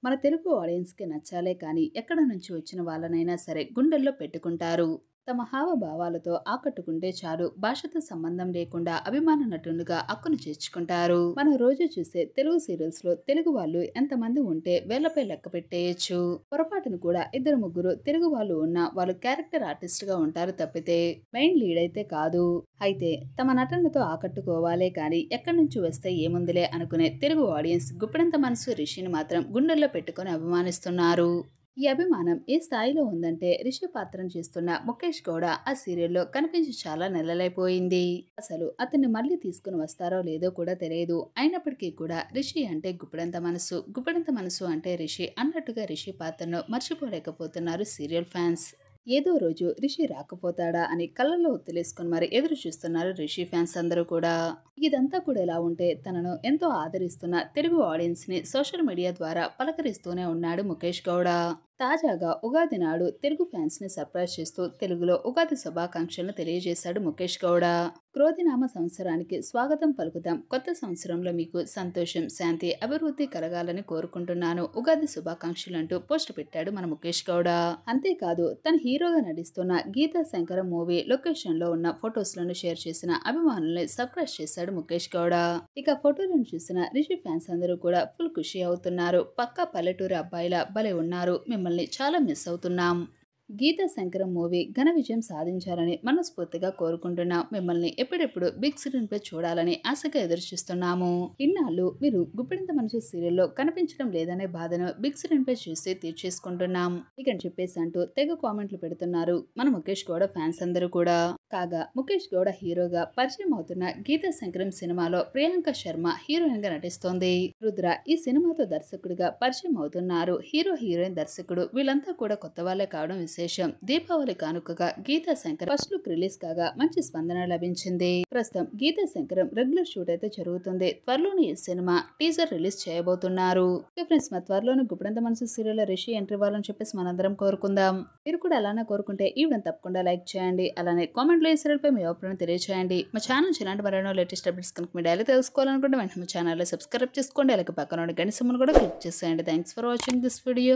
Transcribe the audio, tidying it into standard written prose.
మన తెలుగు ఆడియన్స్‌కి నచ్చాలే కానీ, ఎక్కడ నుంచి వచ్చిన వాళ్ళనైనా సరే గుండెల్లో పెట్టుకుంటారు. తమ హావభావాలతో ఆకట్టుకుంటే చాలు, భాషతో సంబంధం లేకుండా అభిమాన నటునిగా హక్కును చేర్చుకుంటారు. మనం రోజు చూసే తెలుగు సీరియల్స్‌లో తెలుగు వాళ్ళు ఎంతమంది ఉంటే వేళ్లపై లెక్క పెట్టేయొచ్చు. పొరపాటున కూడా ఇద్దరు ముగ్గురు తెలుగు వాళ్ళు ఉన్నా వాళ్ళు క్యారెక్టర్ ఆర్టిస్ట్‌గా ఉంటారు తప్పితే మెయిన్ లీడ్ అయితే కాదు. అయితే తమ నటనతో ఆకట్టుకోవాలే కానీ ఎక్కడి నుంచి వస్తే ఏముందిలే అనుకునే తెలుగు ఆడియన్స్ గుప్పెడంత మనసు రిషిని మాత్రం గుండెల్లో పెట్టుకొని అభిమానిస్తున్నారు. ఈ అభిమానం ఏ స్థాయిలో ఉందంటే, రిషి పాత్రను చేస్తున్న ముఖేష్ గౌడ ఆ సీరియల్లో కనిపించి చాలా నెలలైపోయింది. అసలు అతన్ని మళ్ళీ తీసుకుని వస్తారో లేదో కూడా తెలియదు. అయినప్పటికీ కూడా రిషి అంటే గుప్పెడంత మనసు, గుప్పెడంత మనసు అంటే రిషి అన్నట్టుగా రిషి పాత్రను మర్చిపోలేకపోతున్నారు సీరియల్ ఫ్యాన్స్. ఏదో రోజు రిషి రాకపోతాడా అని కళ్ళల్లో ఒత్తిలేసుకుని మరి ఎదురు చూస్తున్నారు రిషి ఫ్యాన్స్ అందరూ కూడా. ఇదంతా కూడా ఇలా ఉంటే, తనను ఎంతో ఆదరిస్తున్న తెలుగు ఆడియన్స్ ని సోషల్ మీడియా ద్వారా పలకరిస్తూనే ఉన్నాడు ముఖేష్ గౌడ. తాజాగా ఉగాది నాడు తెలుగు ఫ్యాన్స్ ని సర్ప్రైజ్ చేస్తూ తెలుగులో ఉగాది శుభాకాంక్షలను తెలియజేశాడు ముఖేష్ గౌడ. క్రోధినామ సంవత్సరానికి స్వాగతం పలుకుదాం. కొత్త సంవత్సరంలో మీకు సంతోషం, శాంతి, అభివృద్ధి కలగాలని కోరుకుంటున్నాను. ఉగాది శుభాకాంక్షలు అంటూ పోస్ట్ పెట్టాడు మన ముఖేష్ గౌడ. అంతేకాదు, తన హీరోగా నటిస్తున్న గీతా శంకరం మూవీ లొకేషన్ లో ఉన్న ఫొటోస్ లను షేర్ చేసిన అభిమానుల్ని సర్ప్రైజ్ చేశాడు ముఖేష్ గౌడ. ఇక ఫోటోలను చూసిన రిషి ఫ్యాన్స్ అందరూ కూడా ఫుల్ ఖుషి అవుతున్నారు. పక్కా పల్లెటూరి అబ్బాయిలా భలే ఉన్నారు, మిమ్మల్ని చాలా మిస్ అవుతున్నాం. గీతా శంకరం మూవీ ఘన విజయం సాధించాలని మనస్ఫూర్తిగా కోరుకుంటున్నాం. మిమ్మల్ని ఎప్పుడెప్పుడు బిగ్ స్క్రీన్ పై చూడాలని ఆశగా ఎదురుచూస్తున్నాము. ఇన్నాళ్ళు మీరు గుప్పెడంత మనసు సీరియల్లో కనిపించడం లేదనే బాధను బిగ్ స్క్రీన్ పై చూసి తీర్చేసుకుంటున్నాం ఇక చెప్పేసి అంటూ తెగ కామెంట్లు పెడుతున్నారు మన ముఖేష్ గౌడ ఫ్యాన్స్ అందరూ కూడా. కాగా ముఖేష్ గౌడ హీరోగా పరిచయం అవుతున్న గీతా శంకరం సినిమాలో ప్రియాంక శర్మ హీరోయిన్ గా నటిస్తోంది. రుద్ర ఈ సినిమాతో దర్శకుడిగా పరిచయం అవుతున్నారు. హీరో, హీరోయిన్, దర్శకుడు వీళ్ళంతా కూడా కొత్త వాళ్ళే కావడం విశేషం. దీపావళి కానుకగా Geetha Shankar first look release కాగా మంచి స్పందన లభించింది. ప్రస్తుతం గీతా శంకరం రెగ్యులర్ షూట్ అయితే జరుగుతుంది. త్వరలోనే ఈ సినిమా టీజర్ రిలీజ్ చేయబోతున్నారు. ఫ్రెండ్స్, మా త్వరలోనే గుప్పెడంత మనసు సీరియల్ రిషి ఎంట్రీ ఇవ్వాలని చెప్పేసి మనందరం కోరుకుందాం. మీరు కూడా అలానే కోరుకుంటే ఈ వీడియోని తప్పకుండా లైక్ చేయండి. అలానే కామెంట్ లో ఈ సీరియల్ పై మీ అభిప్రాయం తెలియజేయండి. మా ఛానల్ ఇలాంటి మరెన్నో లేటెస్ట్ అప్డేట్స్ కనుక మీ డైలీ తెలుసుకోవాలనుకుంటే వెంటనే మా ఛానల్ సబ్స్క్రైబ్ చేసుకోండి. అలాగే పక్కన గంట సింబల్ కూడా క్లిక్ చేసేయండి. Thanks for watching this video.